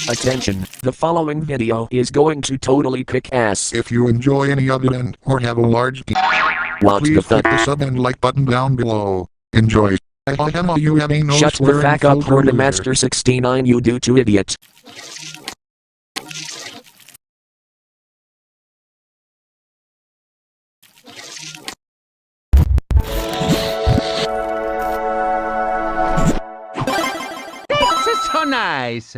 Attention, the following video is going to totally kick ass. If you enjoy any of it or have a large What the please fuck? click the sub and like button down below. Enjoy. You have a no Shut the swearing fuck up, filter Master 69, you do to idiot. This is so nice.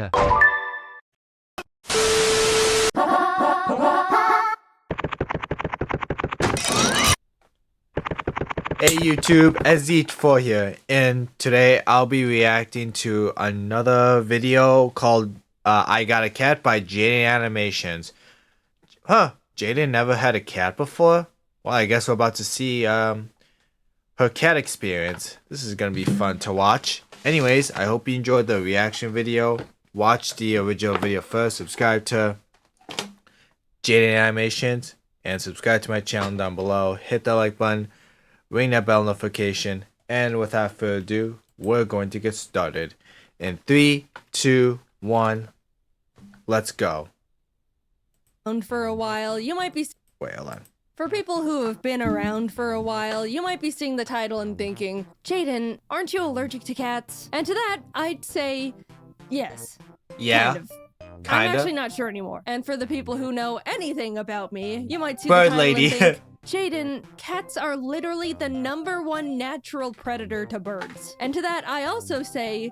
Hey YouTube, SZH4 here, and today I'll be reacting to another video called I Got a Cat by Jaiden Animations. Huh, Jaiden never had a cat before? Well, I guess we're about to see her cat experience. This is gonna be fun to watch. Anyways, I hope you enjoyed the reaction video. Watch the original video first, subscribe to Jaiden Animations, and subscribe to my channel down below. Hit the like button. Ring that bell notification, and without further ado, we're going to get started. In 3, 2, 1, let's go. For a while, you might be. Wait, hold on. For people who have been around for a while, you might be seeing the title and thinking, Jaiden, aren't you allergic to cats? And to that, I'd say yes. Yeah. Kind of. I'm Kinda. actually not sure anymore. And for the people who know anything about me, you might see Bird the title lady. and think, Jaiden, cats are literally the #1 natural predator to birds. And to that, I also say,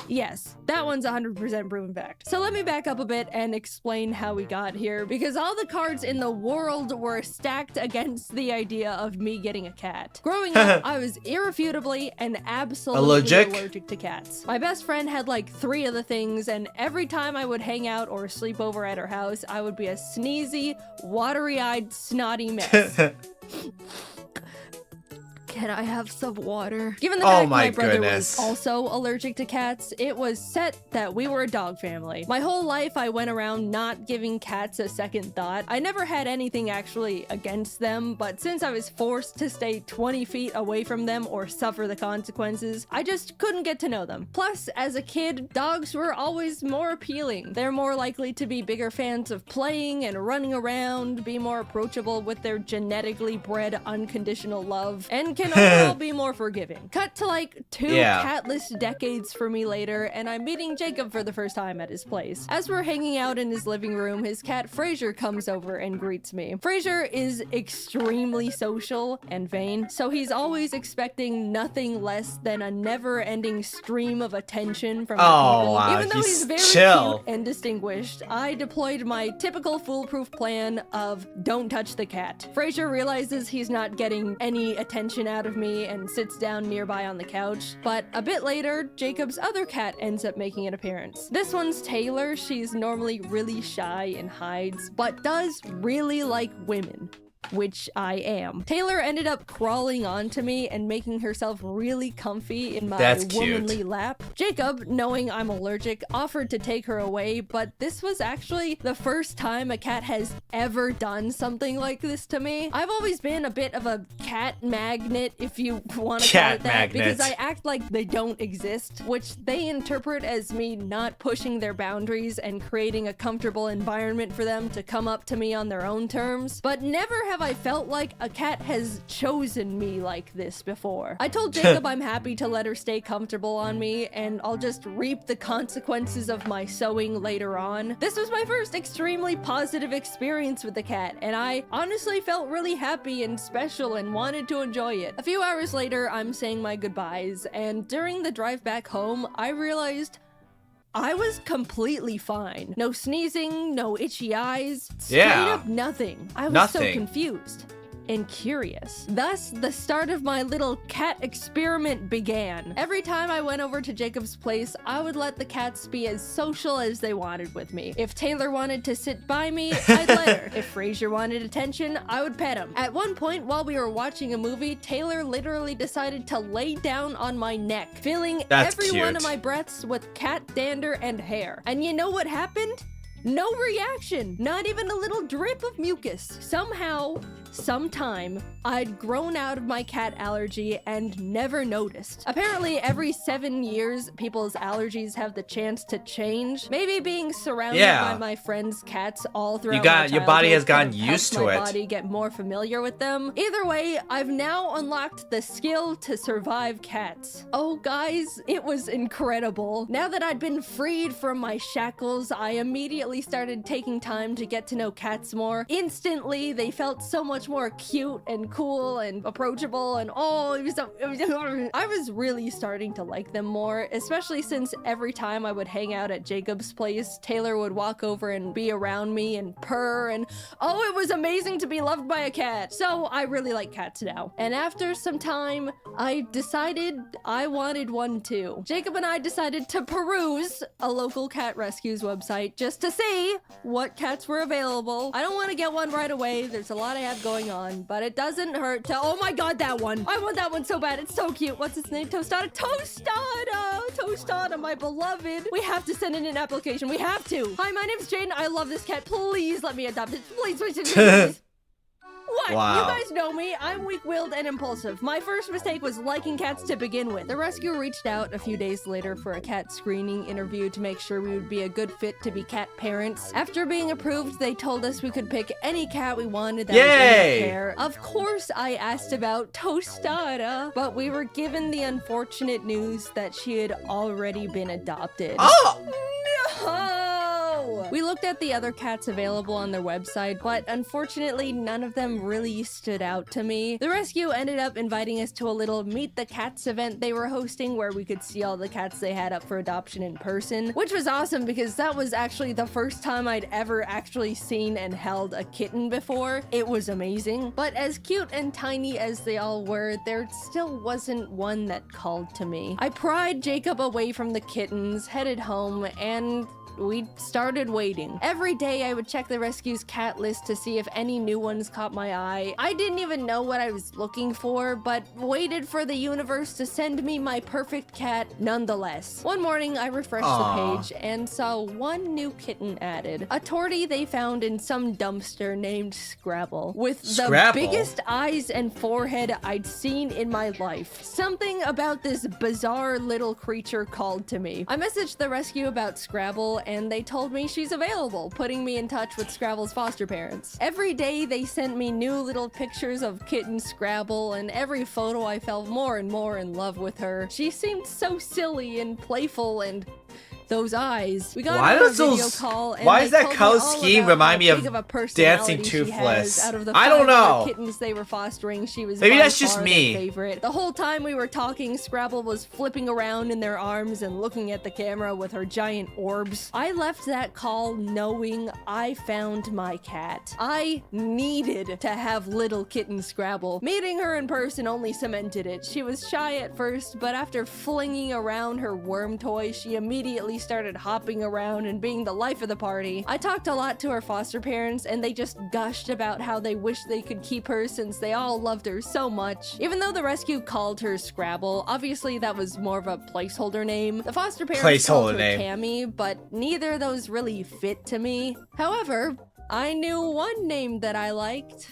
yes, that one's 100% proven fact. So let me back up a bit and explain how we got here, because all the cards in the world were stacked against the idea of me getting a cat. Growing up, I was irrefutably and absolutely allergic to cats. My best friend had like 3 of the things, and every time I would hang out or sleep over at her house, I would be a sneezy, watery-eyed, snotty mess. Can I have some water? Given the fact my brother was also allergic to cats, it was set that we were a dog family. My whole life I went around not giving cats a second thought. I never had anything actually against them, but since I was forced to stay 20 feet away from them or suffer the consequences, I just couldn't get to know them. Plus, as a kid, dogs were always more appealing. They're more likely to be bigger fans of playing and running around, be more approachable with their genetically bred unconditional love, and can overall be more forgiving. Cut to like 2 catless decades for me later, and I'm meeting Jacob for the first time at his place. As we're hanging out in his living room, his cat Fraser comes over and greets me. Fraser is extremely social and vain, so he's always expecting nothing less than a never-ending stream of attention from people. Even though he's very cute and distinguished, I deployed my typical foolproof plan of don't touch the cat. Fraser realizes he's not getting any attention out of me and sits down nearby on the couch, but a bit later, Jacob's other cat ends up making an appearance. This one's Taylor. She's normally really shy and hides, but does really like women, which I am. Taylor ended up crawling onto me and making herself really comfy in my womanly lap. Jacob, knowing I'm allergic, offered to take her away, but this was actually the first time a cat has ever done something like this to me. I've always been a bit of a cat magnet, if you want to call it that, because I act like they don't exist, which they interpret as me not pushing their boundaries and creating a comfortable environment for them to come up to me on their own terms. But never have I felt like a cat has chosen me like this before. I told Jacob I'm happy to let her stay comfortable on me, and I'll just reap the consequences of my sewing later on. This was my first extremely positive experience with the cat, and I honestly felt really happy and special and wanted to enjoy it. A few hours later, I'm saying my goodbyes, and during the drive back home, I realized I was completely fine. No sneezing, no itchy eyes, straight up nothing. I was so confused and curious. Thus, the start of my little cat experiment began. Every time I went over to Jacob's place, I would let the cats be as social as they wanted with me. If Taylor wanted to sit by me, I'd let her. If Fraser wanted attention, I would pet him. At one point, while we were watching a movie, Taylor literally decided to lay down on my neck, filling every one of my breaths with cat dander and hair. And you know what happened? No reaction, not even a little drip of mucus. Somehow, some time, I'd grown out of my cat allergy and never noticed. Apparently, every 7 years, people's allergies have the chance to change. Maybe being surrounded by my friends' cats all throughout your body has gotten helped used to my it. body get more familiar with them. Either way, I've now unlocked the skill to survive cats. Oh, guys, it was incredible. Now that I'd been freed from my shackles, I immediately started taking time to get to know cats more. Instantly, they felt so much more cute and cool and approachable, and I was really starting to like them more, especially since every time I would hang out at Jacob's place, Taylor would walk over and be around me and purr, and oh, it was amazing to be loved by a cat. So I really like cats now. And after some time, I decided I wanted one too. Jacob and I decided to peruse a local cat rescues website just to see what cats were available. I don't want to get one right away. There's a lot I have going on, but it doesn't hurt to, oh my god, that one. I want that one so bad. It's so cute. What's its name? Tostada? Tostada, my beloved. We have to send in an application. We have to. Hi, my name's Jaiden. I love this cat. Please let me adopt it. Please, please, please, please. What? Wow. You guys know me. I'm weak-willed and impulsive. My first mistake was liking cats to begin with. The rescue reached out a few days later for a cat screening interview to make sure we would be a good fit to be cat parents. After being approved, they told us we could pick any cat we wanted that was in their care. Of course, I asked about Tostada, but we were given the unfortunate news that she had already been adopted. Oh! No! We looked at the other cats available on their website, but unfortunately, none of them really stood out to me. The rescue ended up inviting us to a little Meet the Cats event they were hosting where we could see all the cats they had up for adoption in person, which was awesome because that was actually the first time I'd ever actually seen and held a kitten before. It was amazing. But as cute and tiny as they all were, there still wasn't one that called to me. I pried Jacob away from the kittens, headed home, and we started waiting. Every day I would check the rescue's cat list to see if any new ones caught my eye. I didn't even know what I was looking for, but waited for the universe to send me my perfect cat nonetheless. One morning I refreshed the page and saw one new kitten added. A tortie they found in some dumpster named Scrabble, with the biggest eyes and forehead I'd seen in my life. Something about this bizarre little creature called to me. I messaged the rescue about Scrabble and they told me she's available, putting me in touch with Scrabble's foster parents. Every day they sent me new little pictures of kitten Scrabble, and every photo I fell more and more in love with her. She seemed so silly and playful, and those eyes. We got on a video call, and why does that color scheme remind me of Dancing Toothless? Out of the I don't know. Kittens they were fostering, she was maybe by that's just far me. their favorite. The whole time we were talking, Scrabble was flipping around in their arms and looking at the camera with her giant orbs. I left that call knowing I found my cat. I needed to have little kitten Scrabble. Meeting her in person only cemented it. She was shy at first, but after flinging around her worm toy, she immediately started hopping around and being the life of the party. I talked a lot to her foster parents, and they just gushed about how they wish they could keep her since they all loved her so much. Even though the rescue called her Scrabble, obviously that was more of a placeholder name. The foster parents called her Tammy, but neither of those really fit to me. However, I knew one name that I liked.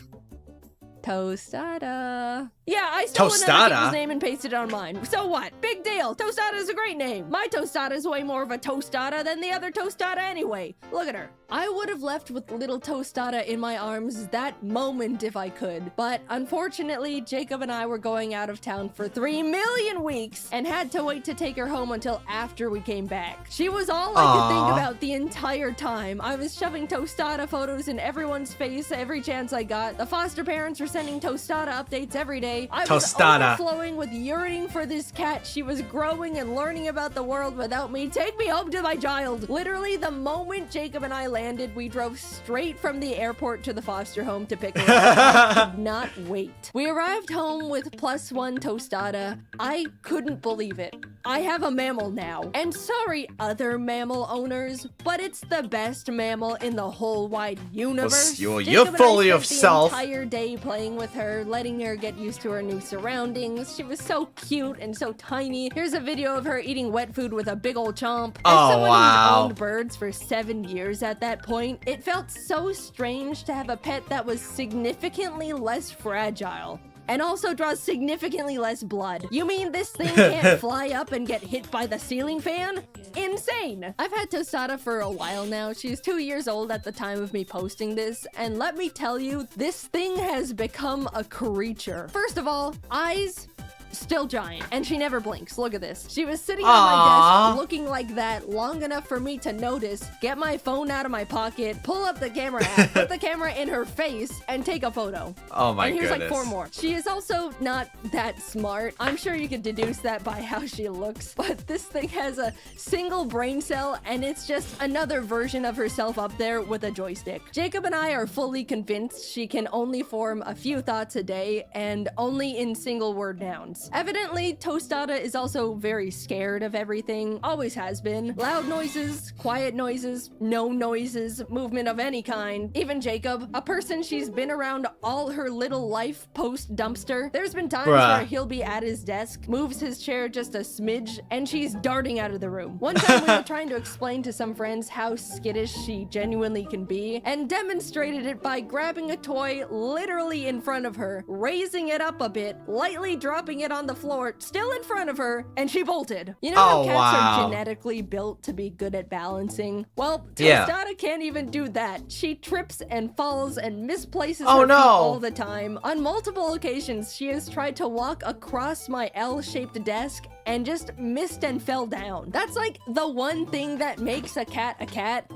Tostada. Yeah, I stole another kitten's name and pasted it on mine. So what? Big deal. Tostada is a great name. My Tostada is way more of a Tostada than the other Tostada anyway. Look at her. I would have left with little Tostada in my arms that moment if I could. But unfortunately, Jacob and I were going out of town for 3 million weeks and had to wait to take her home until after we came back. She was all I could think about the entire time. I was shoving Tostada photos in everyone's face every chance I got. The foster parents were sending Tostada updates every day. I was overflowing with yearning for this cat. She was growing and learning about the world without me. Take me home to my child. Literally, the moment Jacob and I landed, we drove straight from the airport to the foster home to pick her up. I could not wait. We arrived home with +1 Tostada. I couldn't believe it. I have a mammal now. And sorry, other mammal owners, but it's the best mammal in the whole wide universe. You're full of yourself. The entire day playing playing with her, letting her get used to her new surroundings. She was so cute and so tiny. Here's a video of her eating wet food with a big old chomp. As someone who's owned birds for 7 years at that point, it felt so strange to have a pet that was significantly less fragile. And also draws significantly less blood. You mean this thing can't fly up and get hit by the ceiling fan? Insane! I've had Tostada for a while now. She's 2 years old at the time of me posting this, and let me tell you, this thing has become a creature. First of all, eyes, still giant, and she never blinks. Look at this. She was sitting on my desk looking like that long enough for me to notice, get my phone out of my pocket, pull up the camera app, put the camera in her face, and take a photo. Oh my goodness. And here's like 4 more. She is also not that smart. I'm sure you could deduce that by how she looks, but this thing has a single brain cell, and it's just another version of herself up there with a joystick. Jacob and I are fully convinced she can only form a few thoughts a day, and only in single word nouns. Evidently, Tostada is also very scared of everything, always has been. Loud noises, quiet noises, no noises, movement of any kind. Even Jacob, a person she's been around all her little life post-dumpster. There's been times where he'll be at his desk, moves his chair just a smidge, and she's darting out of the room. One time we were trying to explain to some friends how skittish she genuinely can be, and demonstrated it by grabbing a toy literally in front of her, raising it up a bit, lightly dropping it on the floor, still in front of her, and she bolted. You know how cats are genetically built to be good at balancing? Well, Tostada can't even do that. She trips and falls and misplaces her feet all the time. On multiple occasions, she has tried to walk across my L-shaped desk and just missed and fell down. That's like the one thing that makes a cat,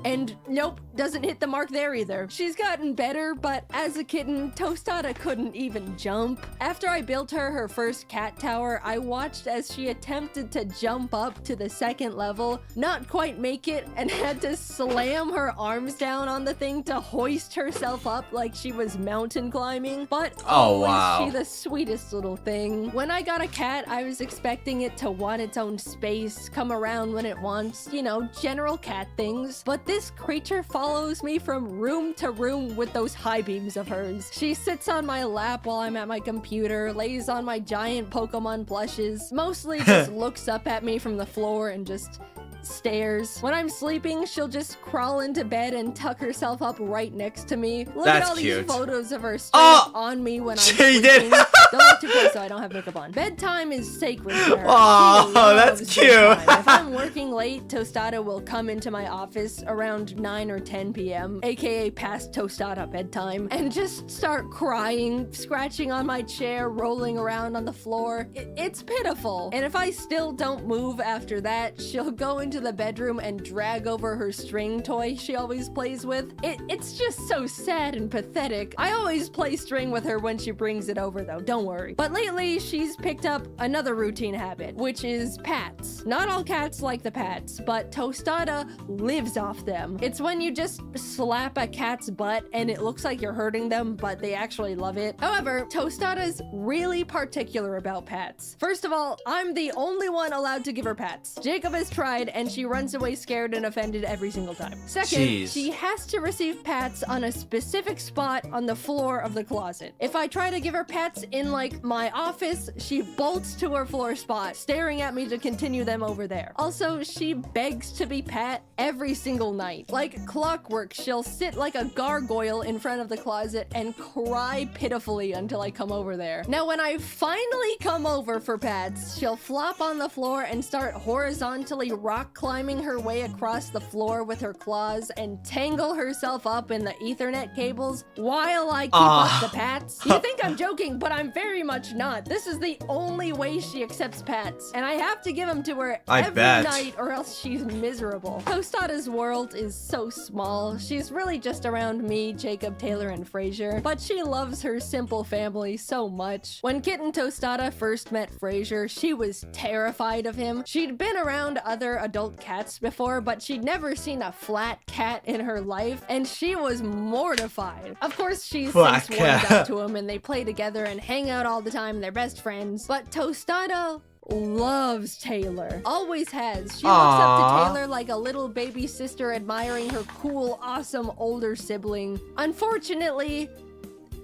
and nope, doesn't hit the mark there either. She's gotten better, but as a kitten, Tostada couldn't even jump. After I built her first cat tower, I watched as she attempted to jump up to the 2nd level, not quite make it, and had to slam her arms down on the thing to hoist herself up like she was mountain climbing. But always she the sweetest little thing. When I got a cat, I was expecting it to want its own space, come around when it wants, you know, general cat things. But this creature follows me from room to room with those high beams of hers. She sits on my lap while I'm at my computer, lays on my giant Pokemon plushes, mostly just looks up at me from the floor and just stares. When I'm sleeping, she'll just crawl into bed and tuck herself up right next to me. Look at all these photos of her straight on me when I'm sleeping. Don't look too close so I don't have makeup on. Bedtime is sacred for her. Oh, that's cute. If I'm working late, Tostada will come into my office around 9 or 10 p.m., aka past Tostada bedtime, and just start crying, scratching on my chair, rolling around on the floor. It's pitiful. And if I still don't move after that, she'll go into the bedroom and drag over her string toy she always plays with. It's just so sad and pathetic. I always play string with her when she brings it over though, don't worry. But lately, she's picked up another routine habit, which is pats. Not all cats like the pats, but Tostada lives off them. It's when you just slap a cat's butt and it looks like you're hurting them, but they actually love it. However, Tostada's really particular about pats. First of all, I'm the only one allowed to give her pats. Jacob has tried and she runs away scared and offended every single time. Second, she has to receive pats on a specific spot on the floor of the closet. If I try to give her pats in like my office, she bolts to her floor spot, staring at me to continue them over there. Also, she begs to be pat every single night. Like clockwork, she'll sit like a gargoyle in front of the closet and cry pitifully until I come over there. Now, when I finally come over for pats, she'll flop on the floor and start horizontally rock climbing her way across the floor with her claws and tangle herself up in the Ethernet cables while I keep up the pats. You think I'm joking, but I'm very much not. This is the only way she accepts pats, and I have to give them to her every night or else she's miserable. Tostada's world is so small. She's really just around me, Jacob, Taylor, and Fraser, but she loves her simple family so much. When Kitten Tostada first met Fraser, she was terrified of him. She'd been around other adult cats before, but she'd never seen a flat cat in her life, and she was mortified. Of course, she's since warmed up to him, and they play together and hang out all the time. They're best friends. But Tostada loves Taylor. Always has. She looks up to Taylor like a little baby sister admiring her cool, awesome older sibling. Unfortunately,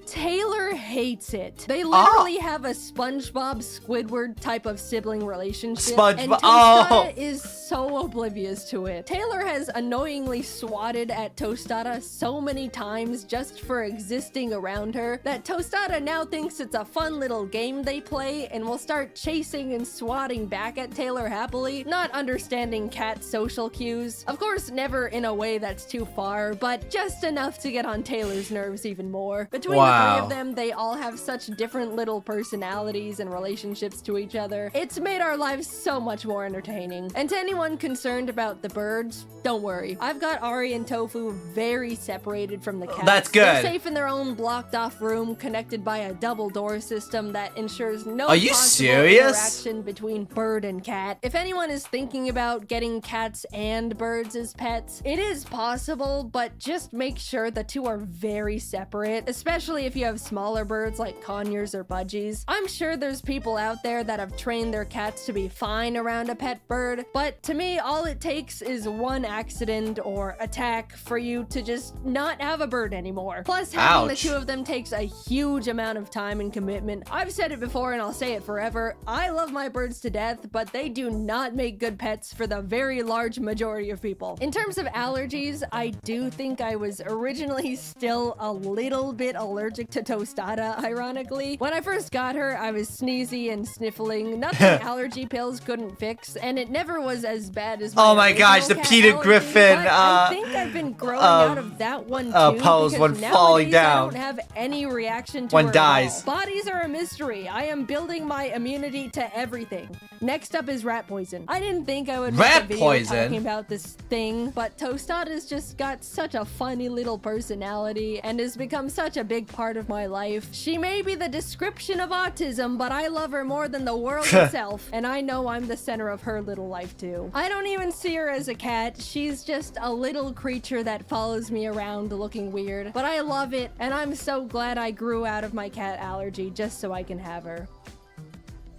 Taylor hates it. They literally have a SpongeBob Squidward type of sibling relationship, and Tostada is so oblivious to it. Taylor has annoyingly swatted at Tostada so many times just for existing around her that Tostada now thinks it's a fun little game they play and will start chasing and swatting back at Taylor happily, not understanding cat social cues. Of course, never in a way that's too far, but just enough to get on Taylor's nerves even more. Between the three of them, they all have such different little personalities and relationships to each other. It's made our lives so much more entertaining. And to anyone concerned about the birds, don't worry. I've got Ari and Tofu very separated from the cats. That's good. They're safe in their own blocked off room, connected by a double door system that ensures no possible interaction between bird and cat. If anyone is thinking about getting cats and birds as pets, it is possible, but just make sure the two are very separate, especially if you have smaller birds like conures or budgies. I'm sure there's people out there that have trained their cats to be fine around a pet bird, but to me, all it takes is one accident or attack for you to just not have a bird anymore. Plus, having the two of them takes a huge amount of time and commitment. I've said it before and I'll say it forever. I love my birds to death, but they do not make good pets for the very large majority of people. In terms of allergies, I do think I was originally still a little bit allergic to Tostada, ironically. When I first got her, I was sneezy and sniffling, nothing allergy pills couldn't fix, and it never was as bad as my my gosh, the Peter allergy, Griffin, I think I've been growing out of that one too, pose when falling down. I don't have any reaction to one her dies. at all. Bodies are a mystery. I am building my immunity to everything. Next up is rat poison. I didn't think I would make a video talking about this thing, but Tostada's just got such a funny little personality and has become such a big part of my life. She may be the description of autism, but I love her more than the world itself, and I know I'm the center of her little life too. I don't even see her as a cat. She's just a little creature that follows me around looking weird, but I love it, and I'm so glad I grew out of my cat allergy just so I can have her.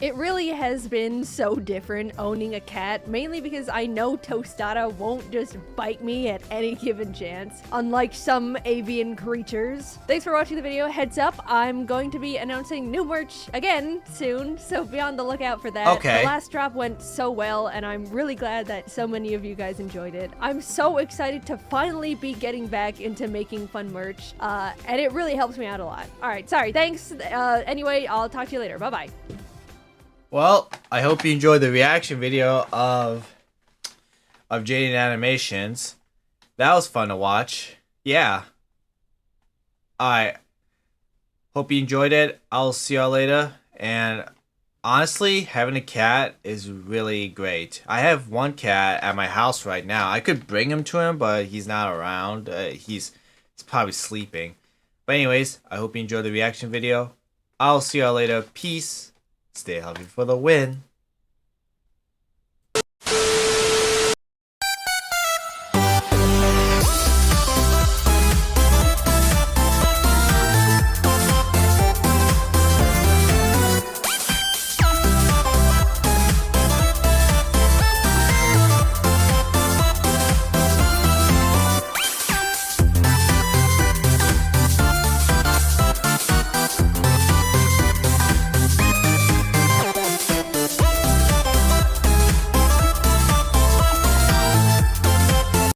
It really has been so different owning a cat, mainly because I know Tostada won't just bite me at any given chance, unlike some avian creatures. Thanks for watching the video. Heads up, I'm going to be announcing new merch again soon, so be on the lookout for that. The last drop went so well, and I'm really glad that so many of you guys enjoyed it. I'm so excited to finally be getting back into making fun merch, and it really helps me out a lot. All right, sorry, thanks. Anyway, I'll talk to you later. Bye-bye. Well, I hope you enjoyed the reaction video of Jaiden animations. That was fun to watch. Yeah. Alright. Hope you enjoyed it. I'll see y'all later. And honestly, having a cat is really great. I have one cat at my house right now. I could bring him to him, but he's not around. He's probably sleeping. But anyways, I hope you enjoyed the reaction video. I'll see y'all later. Peace. Stay healthy for the win.